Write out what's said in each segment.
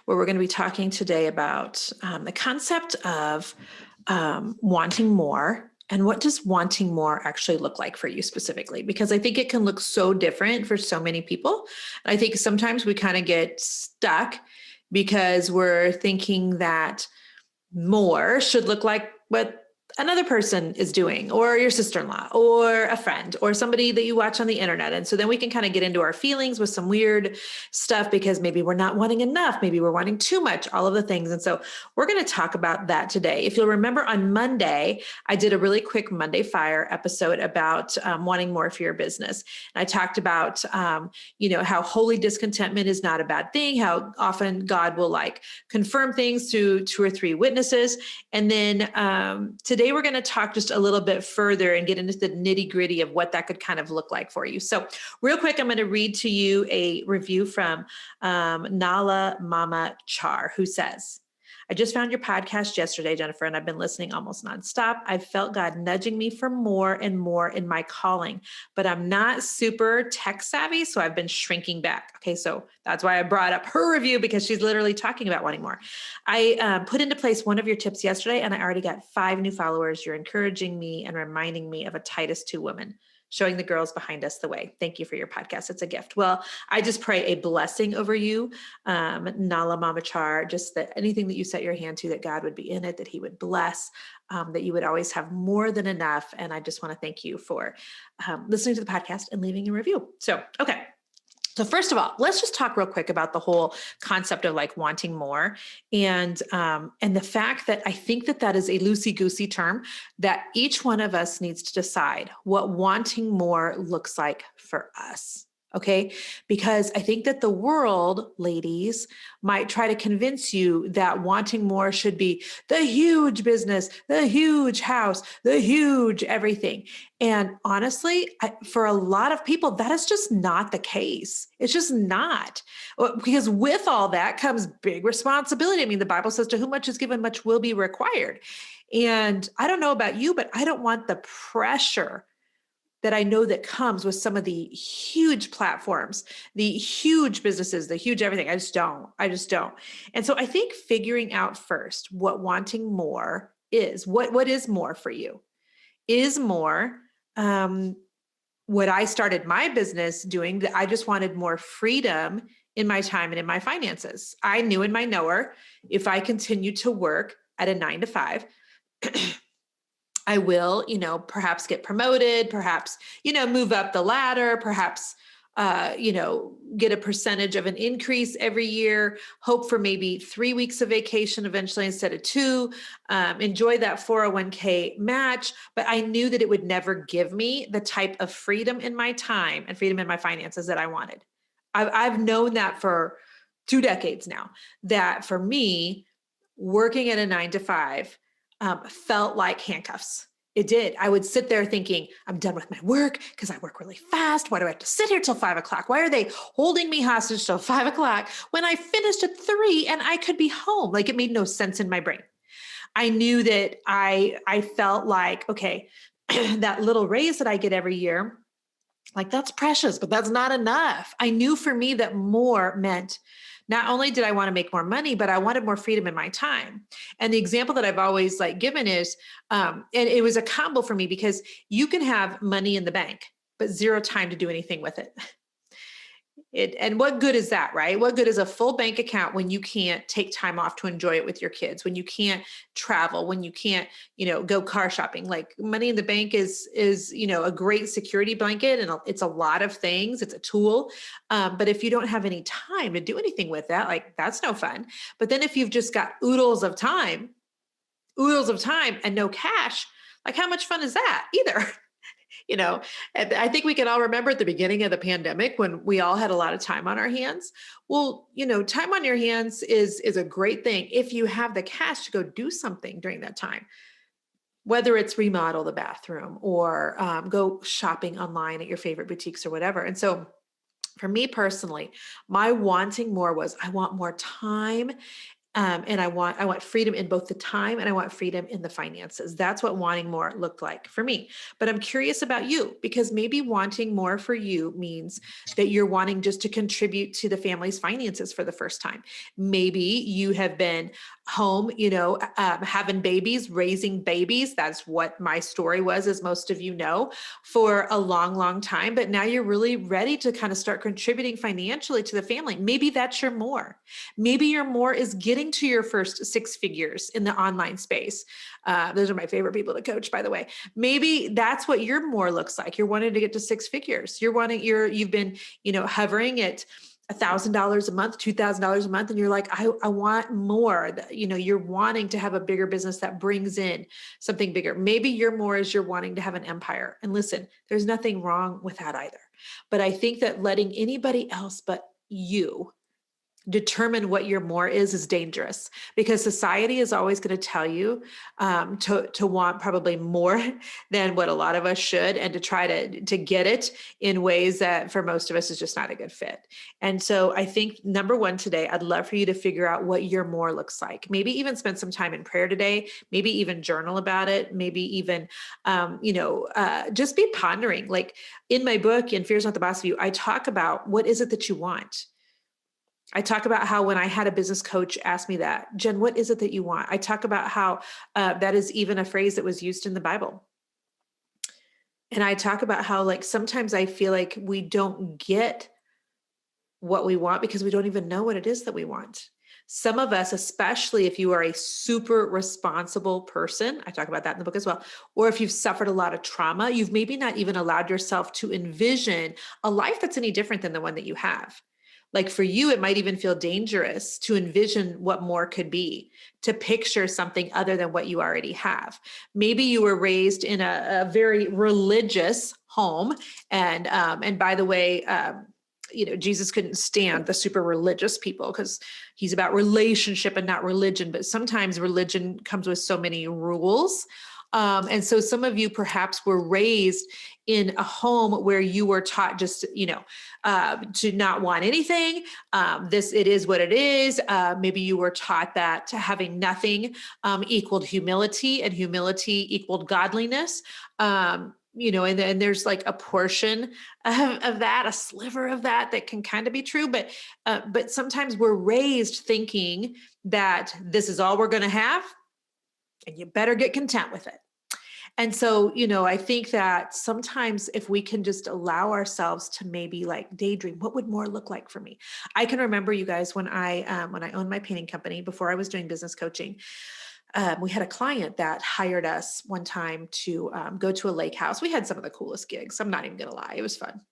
where we're going to be talking today about the concept of wanting more. And what does wanting more actually look like for you specifically? Because I think it can look so different for so many people. I think sometimes we kind of get stuck because we're thinking that more should look like what another person is doing, or your sister-in-law, or a friend, or somebody that you watch on the internet. And so then we can kind of get into our feelings with some weird stuff because maybe we're not wanting enough, maybe we're wanting too much, all of the things. And so we're going to talk about that today. If you'll remember on Monday, I did a really quick Monday Fire episode about wanting more for your business. And I talked about, how holy discontentment is not a bad thing, how often God will confirm things through 2 or 3 witnesses. And then today we're going to talk just a little bit further and get into the nitty gritty of what that could kind of look like for you. So real quick, I'm going to read to you a review from Nala Mama Char, who says, I just found your podcast yesterday, Jennifer, and I've been listening almost nonstop. I've felt God nudging me for more and more in my calling, but I'm not super tech savvy, so I've been shrinking back. Okay, so that's why I brought up her review, because she's literally talking about wanting more. I put into place one of your tips yesterday, and I already got 5 new followers. You're encouraging me and reminding me of a Titus 2 woman, showing the girls behind us the way. Thank you for your podcast. It's a gift. Well, I just pray a blessing over you, Nala Mama Char, just that anything that you set your hand to, that God would be in it, that he would bless, that you would always have more than enough. And I just want to thank you for listening to the podcast and leaving a review. So, okay. So first of all, let's just talk real quick about the whole concept of wanting more, and the fact that I think that is a loosey-goosey term that each one of us needs to decide what wanting more looks like for us. Okay. Because I think that the world, ladies, might try to convince you that wanting more should be the huge business, the huge house, the huge everything. And honestly, for a lot of people, that is just not the case. It's just not. Because with all that comes big responsibility. I mean, the Bible says, to whom much is given, much will be required. And I don't know about you, but I don't want the pressure that I know that comes with some of the huge platforms, the huge businesses, the huge everything. I just don't. And so I think figuring out first what wanting more is, what is more for you? Is more what I started my business doing, that I just wanted more freedom in my time and in my finances. I knew in my knower, if I continue to work at a 9 to 5, I will, perhaps get promoted, perhaps, move up the ladder, perhaps, get a percentage of an increase every year, hope for maybe 3 weeks of vacation eventually instead of 2, enjoy that 401k match. But I knew that it would never give me the type of freedom in my time and freedom in my finances that I wanted. I've known that for 2 decades now, that for me, working at a 9 to 5, felt like handcuffs. It did. I would sit there thinking, I'm done with my work because I work really fast. Why do I have to sit here till 5 o'clock? Why are they holding me hostage till 5 o'clock when I finished at 3 and I could be home? It made no sense in my brain. I knew that I felt like, okay, that little raise that I get every year, that's precious, but that's not enough. I knew for me that more meant not only did I want to make more money, but I wanted more freedom in my time. And the example that I've always given is, and it was a combo for me, because you can have money in the bank, but 0 time to do anything with it. And what good is that, right? What good is a full bank account when you can't take time off to enjoy it with your kids, when you can't travel, when you can't, go car shopping? Money in the bank is, a great security blanket, and it's a lot of things. It's a tool. But if you don't have any time to do anything with that, that's no fun. But then if you've just got oodles of time and no cash, how much fun is that either? And I think we can all remember at the beginning of the pandemic when we all had a lot of time on our hands. Well, time on your hands is a great thing if you have the cash to go do something during that time, whether it's remodel the bathroom or go shopping online at your favorite boutiques or whatever. And so for me personally, my wanting more was, I want more time And I want freedom in both the time and I want freedom in the finances. That's what wanting more looked like for me. But I'm curious about you, because maybe wanting more for you means that you're wanting just to contribute to the family's finances for the first time. Maybe you have been home, having babies, raising babies. That's what my story was, as most of you know, for a long, long time. But now you're really ready to kind of start contributing financially to the family. Maybe that's your more. Maybe your more is getting to your first six figures in the online space. Those are my favorite people to coach, by the way. Maybe that's what your more looks like. You're wanting to get to six figures. You've been, hovering at $1,000 a month, $2,000 a month. And you're like, I want more. You're wanting to have a bigger business that brings in something bigger. Maybe your more is you're wanting to have an empire. And listen, there's nothing wrong with that either. But I think that letting anybody else but you determine what your more is dangerous, because society is always going to tell you to want probably more than what a lot of us should, and to try to get it in ways that for most of us is just not a good fit. And so I think number one today, I'd love for you to figure out what your more looks like. Maybe even spend some time in prayer today, maybe even journal about it, maybe even, just be pondering. Like in my book, In Fear's Not the Boss of You, I talk about what is it that you want. I talk about how when I had a business coach ask me that, Jen, what is it that you want? I talk about how that is even a phrase that was used in the Bible. And I talk about how like sometimes I feel like we don't get what we want because we don't even know what it is that we want. Some of us, especially if you are a super responsible person, I talk about that in the book as well, or if you've suffered a lot of trauma, you've maybe not even allowed yourself to envision a life that's any different than the one that you have. Like for you, it might even feel dangerous to envision what more could be, to picture something other than what you already have. Maybe you were raised in a very religious home. And by the way, Jesus couldn't stand the super religious people because he's about relationship and not religion. But sometimes religion comes with so many rules. And so some of you perhaps were raised in a home where you were taught just, to not want anything. It is what it is. Maybe you were taught that having nothing equaled humility, and humility equaled godliness. And there's like a portion of that, a sliver of that can kind of be true. But sometimes we're raised thinking that this is all we're going to have, and you better get content with it. And so, I think that sometimes if we can just allow ourselves to maybe like daydream, what would more look like for me? I can remember, you guys, when I owned my painting company, before I was doing business coaching, we had a client that hired us one time to go to a lake house. We had some of the coolest gigs. I'm not even going to lie. It was fun.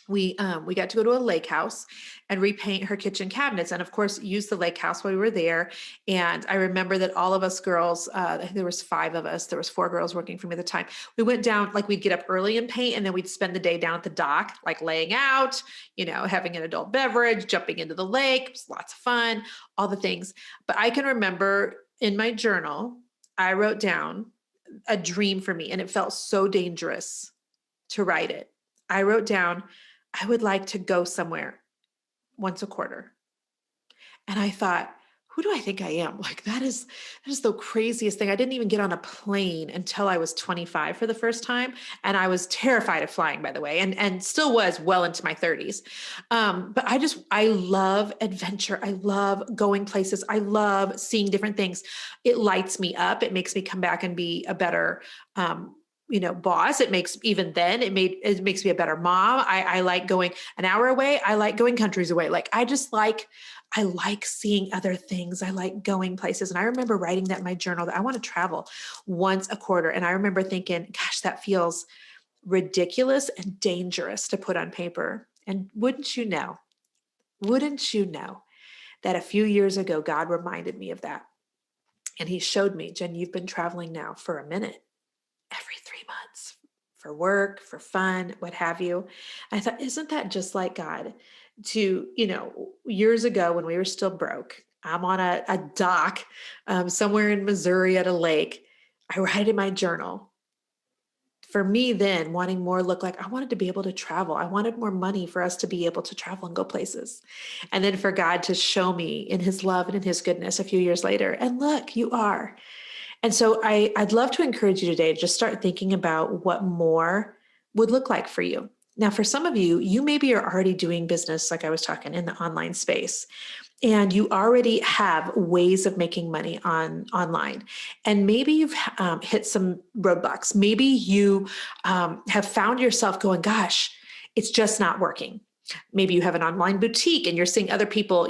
We got to go to a lake house and repaint her kitchen cabinets, and of course use the lake house while we were there. And I remember that all of us girls, there was 5 of us, there was 4 girls working for me at the time. We went down, like we'd get up early and paint, and then we'd spend the day down at the dock, like laying out, having an adult beverage, jumping into the lake. It was lots of fun, all the things. But I can remember in my journal, I wrote down a dream for me, and it felt so dangerous to write it. I wrote down, I would like to go somewhere once a quarter. And I thought, who do I think I am? Like that is the craziest thing. I didn't even get on a plane until I was 25 for the first time. And I was terrified of flying, by the way, and still was well into my 30s. But I love adventure. I love going places. I love seeing different things. It lights me up. It makes me come back and be a better, boss. It makes me a better mom. I like going an hour away. I like going countries away. Like I like seeing other things. I like going places. And I remember writing that in my journal that I want to travel once a quarter. And I remember thinking, gosh, that feels ridiculous and dangerous to put on paper. And wouldn't you know that a few years ago, God reminded me of that. And he showed me, Jen, you've been traveling now for a minute, every 3 months, for work, for fun, what have you. And I thought, isn't that just like God? To, years ago when we were still broke, I'm on a dock somewhere in Missouri at a lake. I write in my journal, for me then wanting more looked like I wanted to be able to travel. I wanted more money for us to be able to travel and go places. And then for God to show me in his love and in his goodness a few years later, and look, you are. And so I'd love to encourage you today to just start thinking about what more would look like for you. Now, for some of you, you maybe are already doing business, like I was talking, in the online space, and you already have ways of making money online. And maybe you've hit some roadblocks. Maybe you have found yourself going, gosh, it's just not working. Maybe you have an online boutique and you're seeing other people,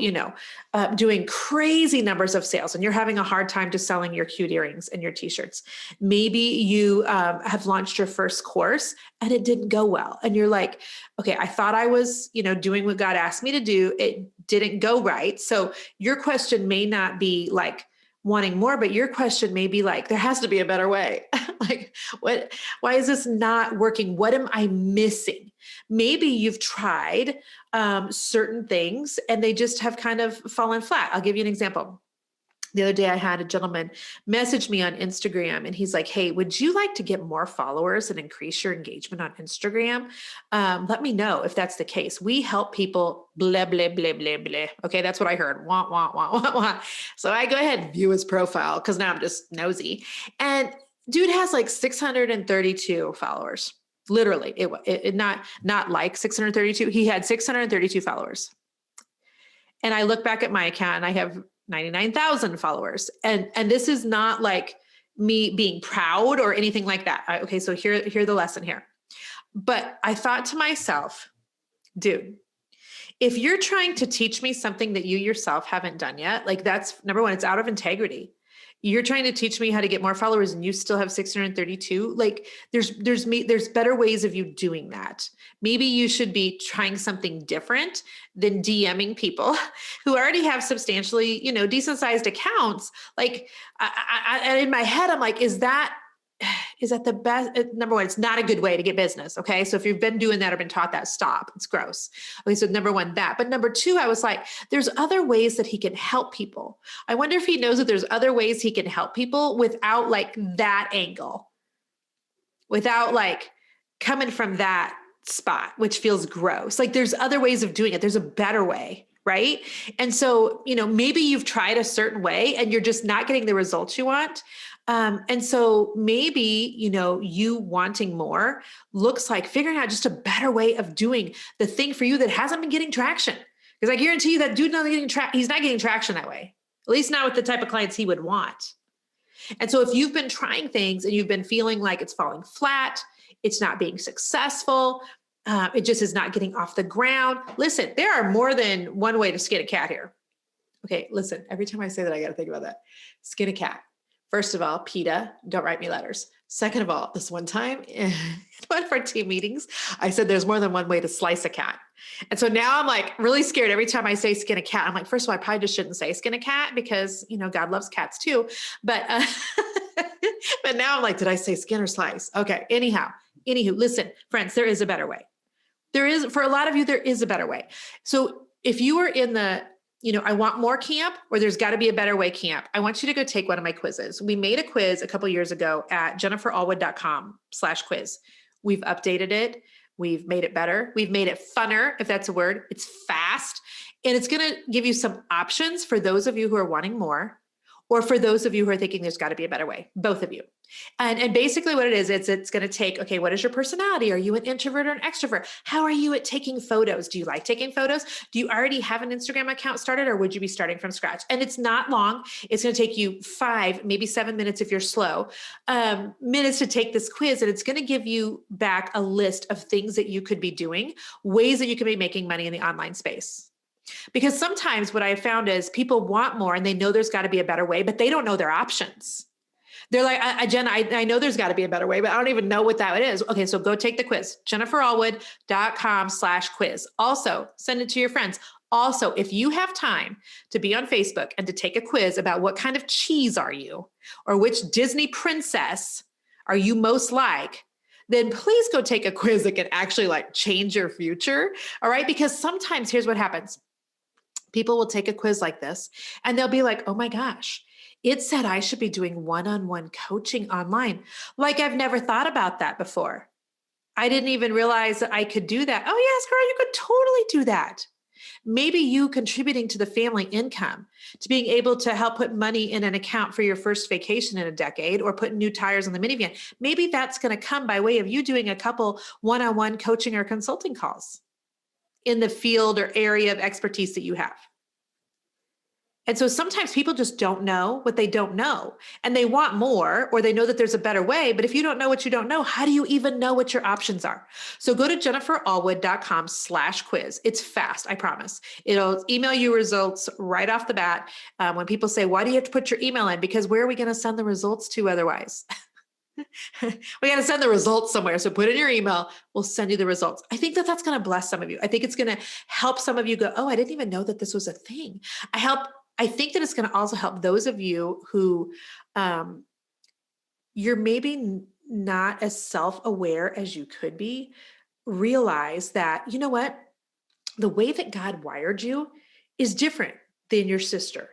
doing crazy numbers of sales and you're having a hard time just selling your cute earrings and your t-shirts. Maybe you have launched your first course and it didn't go well. And you're like, okay, I thought I was, doing what God asked me to do. It didn't go right. So your question may not be like wanting more, but your question may be like, there has to be a better way. Like, why is this not working? What am I missing? Maybe you've tried certain things and they just have kind of fallen flat. I'll give you an example. The other day I had a gentleman message me on Instagram and he's like, hey, would you like to get more followers and increase your engagement on Instagram? Let me know if that's the case. We help people blah, blah, blah, blah, blah. Okay. That's what I heard. Wah, wah, wah, wah, wah. So I go ahead and view his profile because now I'm just nosy. And dude has like 632 followers. Literally, it not like 632. He had 632 followers. And I look back at my account and I have 99,000 followers. And this is not like me being proud or anything like that. Okay, so here the lesson here. But I thought to myself, dude, if you're trying to teach me something that you yourself haven't done yet, like that's number one, it's out of integrity. You're trying to teach me how to get more followers and you still have 632. Like there's better ways of you doing that. Maybe you should be trying something different than DMing people who already have substantially, decent sized accounts. Like and in my head, I'm like, is that the best? Number one, it's not a good way to get business. Okay. So if you've been doing that or been taught that, stop. It's gross. Okay. So number one, that, but number two, I was like, there's other ways that he can help people. I wonder if he knows that there's other ways he can help people without like that angle, without like coming from that spot, which feels gross. Like there's other ways of doing it. There's a better way. Right. And so, maybe you've tried a certain way and you're just not getting the results you want. And so maybe, you wanting more looks like figuring out just a better way of doing the thing for you that hasn't been getting traction. Because I guarantee you that dude he's not getting traction that way, at least not with the type of clients he would want. And so if you've been trying things and you've been feeling like it's falling flat, it's not being successful, it just is not getting off the ground. Listen, there are more than one way to skin a cat here. Okay, listen, every time I say that, I got to think about that. Skin a cat. First of all, PETA, don't write me letters. Second of all, this one time in one of our team meetings, I said there's more than one way to slice a cat. And so now I'm like really scared every time I say skin a cat. I'm like, first of all, I probably just shouldn't say skin a cat because, God loves cats too. But, but now I'm like, did I say skin or slice? Okay. Anywho, listen, friends, there is a better way. For a lot of you, there is a better way. So if you are in the, I want more camp, or there's got to be a better way camp, I want you to go take one of my quizzes. We made a quiz a couple years ago at jenniferallwood.com/quiz. We've updated it. We've made it better. We've made it funner, if that's a word. It's fast. And it's going to give you some options for those of you who are wanting more, or for those of you who are thinking there's got to be a better way, both of you. And basically what it is, it's going to take, okay, what is your personality? Are you an introvert or an extrovert? How are you at taking photos? Do you like taking photos? Do you already have an Instagram account started, or would you be starting from scratch? And it's not long. It's going to take you 5, maybe 7 minutes if you're slow, minutes to take this quiz. And it's going to give you back a list of things that you could be doing, ways that you could be making money in the online space. Because sometimes what I have found is people want more and they know there's got to be a better way, but they don't know their options. They're like, Jen, I know there's got to be a better way, but I don't even know what that is. Okay, so go take the quiz, jenniferallwood.com/quiz. Also, send it to your friends. Also, if you have time to be on Facebook and to take a quiz about what kind of cheese are you, or which Disney princess are you most like, then please go take a quiz that can actually like change your future. All right, because sometimes here's what happens. People will take a quiz like this and they'll be like, oh my gosh, it said I should be doing one-on-one coaching online. Like I've never thought about that before. I didn't even realize that I could do that. Oh yes, girl, you could totally do that. Maybe you contributing to the family income, to being able to help put money in an account for your first vacation in a decade or put new tires on the minivan. Maybe that's going to come by way of you doing a couple one-on-one coaching or consulting calls in the field or area of expertise that you have. And so sometimes people just don't know what they don't know and they want more, or they know that there's a better way. But if you don't know what you don't know, how do you even know what your options are? So go to jenniferallwood.com/quiz. It's fast, I promise. It'll email you results right off the bat. When people say, why do you have to put your email in? Because where are we going to send the results to otherwise? We got to send the results somewhere. So put in your email. We'll send you the results. I think that that's going to bless some of you. I think it's going to help some of you go, oh, I didn't even know that this was a thing. I think that it's going to also help those of you who you're maybe not as self-aware as you could be, realize that, you know what? The way that God wired you is different than your sister.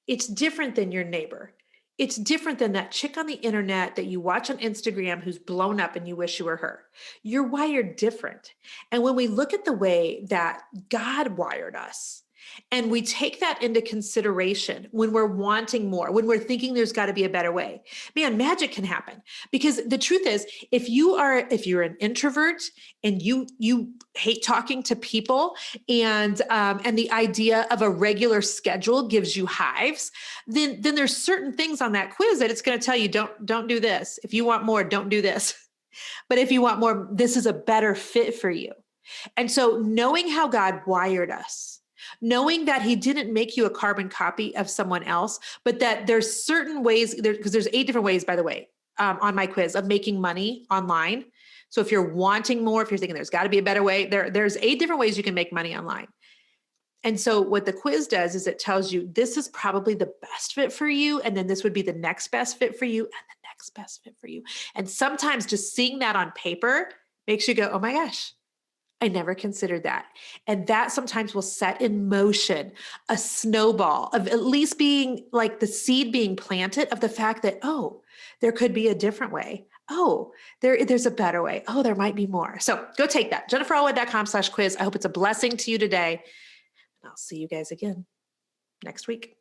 It's different than your neighbor. It's different than that chick on the internet that you watch on Instagram who's blown up and you wish you were her. You're wired different. And when we look at the way that God wired us, and we take that into consideration when we're wanting more, when we're thinking there's got to be a better way, man, magic can happen. Because the truth is, if you're an introvert and you hate talking to people, and the idea of a regular schedule gives you hives, then there's certain things on that quiz that it's going to tell you, don't do this. If you want more, don't do this. But if you want more, this is a better fit for you. And so knowing how God wired us, knowing that he didn't make you a carbon copy of someone else, but that there's certain ways, because there's 8 different ways, by the way, on my quiz of making money online. So if you're wanting more, if you're thinking there's got to be a better way, there's 8 different ways you can make money online. And so what the quiz does is it tells you this is probably the best fit for you. And then this would be the next best fit for you and the next best fit for you. And sometimes just seeing that on paper makes you go, oh my gosh, I never considered that. And that sometimes will set in motion a snowball of at least being like the seed being planted of the fact that, oh, there could be a different way. Oh, there's a better way. Oh, there might be more. So go take that. jenniferallwood.com/quiz. I hope it's a blessing to you today. And I'll see you guys again next week.